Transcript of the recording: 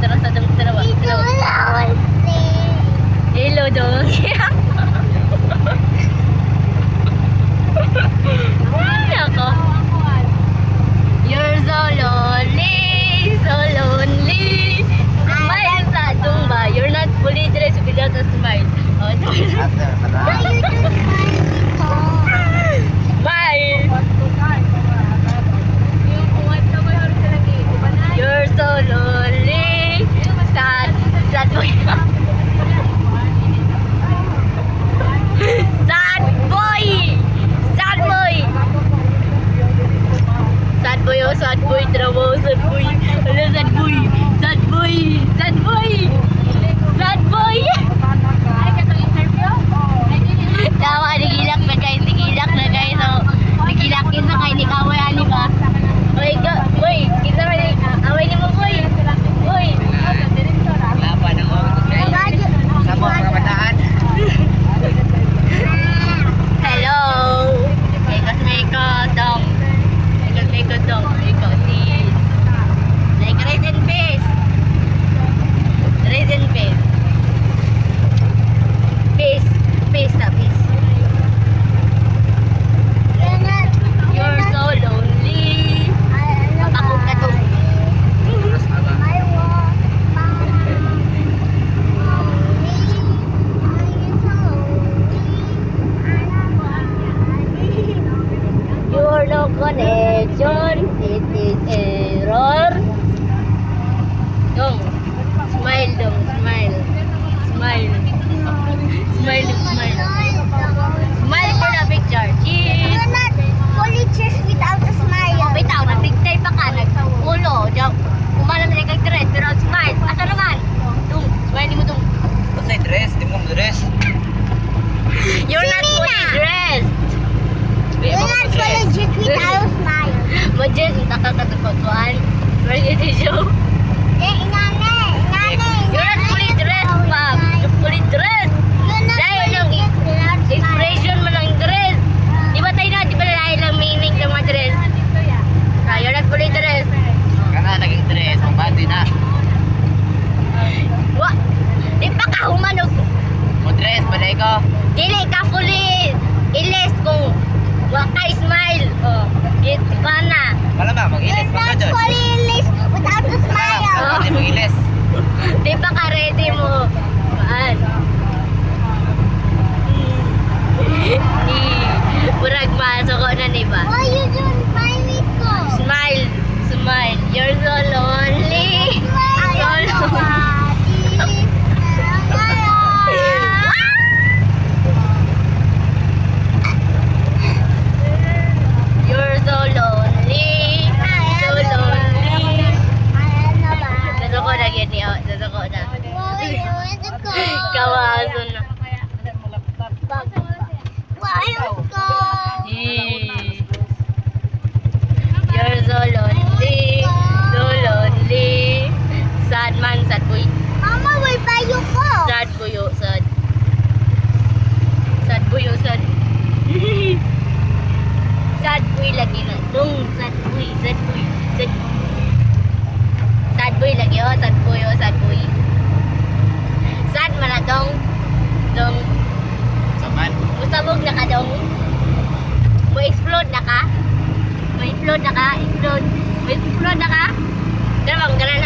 Tara sa dong tara. Hello dong. Ay, ako. You're so lonely, so lonely. Smile sa tumba. You're not fully dressed without a smile. Oh, smile. You're so lonely. Sad. Sad boy. Sad boy. Sad boy. Sad boy, oh, sad boy. Trabaho, sad boy. Ano, sad boy. Sad boy. Sad boy. Sad boy. Tawa, nagilak na kayo. Nagilak na kayo. So, nagilakin na kayo. Nikaway, ani ba? Boy, boy. Kita mo ni. Away ni mo, boy. Boy. Lapa ng oras. Sa mga kabataan. Hello. Mekos dong. Mekos dong. Mekos sis. Like rice and peas. Rice and peas. Peas. Peas na peas. You're so lonely. Ako ka to. Your no connection. It is error. Dong. Smile dong. Smile. Smile. Smile. Smile. Smile for the picture. Cheese. Bitaw, nag-bigtay pa ka. Nag-ulo. Umalam na nag-dress. Pero smile. Asa naman? Dung. Smile mo dung. Basta dress, di mo dress. You're not fully dressed. Majid, entah kakak terkotuan. Majid hijau. You're not fully dressed, Pam. You're fully dressed. Dahil lang expression mo lang dress. Di ba tayo na, di ba dahil lang meaning ng mga dress? You're not fully dressed. Kana naging dress, ang bati na. Wa, di pa ka humanog. Mo dress, balay ko. Dili ka fully ilis kung wa ka smile. Oh, di ba na? Malamang, mag-ilis pa ka dyan. Oh. Hindi mag-ilis. Di pa ka ready mo. Maan. Burag masok ko na, di ba? Smile. Smile. You're so lonely. So lonely. You're so lonely. So lonely. Nasuko na gini. Nasuko na. Kawaso na. You're so lonely. So lonely. Sad man, sad boy. Sad boy, oh, sad. Sad boy, oh, sad. Sad boy lagi na. Dong, sad boy, sad boy, sad boy. Sad boy lagi, oh, sad boy, oh, sad boy. Sad man na, dong. Dong. Saman. Musabog na ka, dong. Mo-explode na ka. Mo-explode na ka. Explode. Mo-explode na ka. Ganun bang, ganun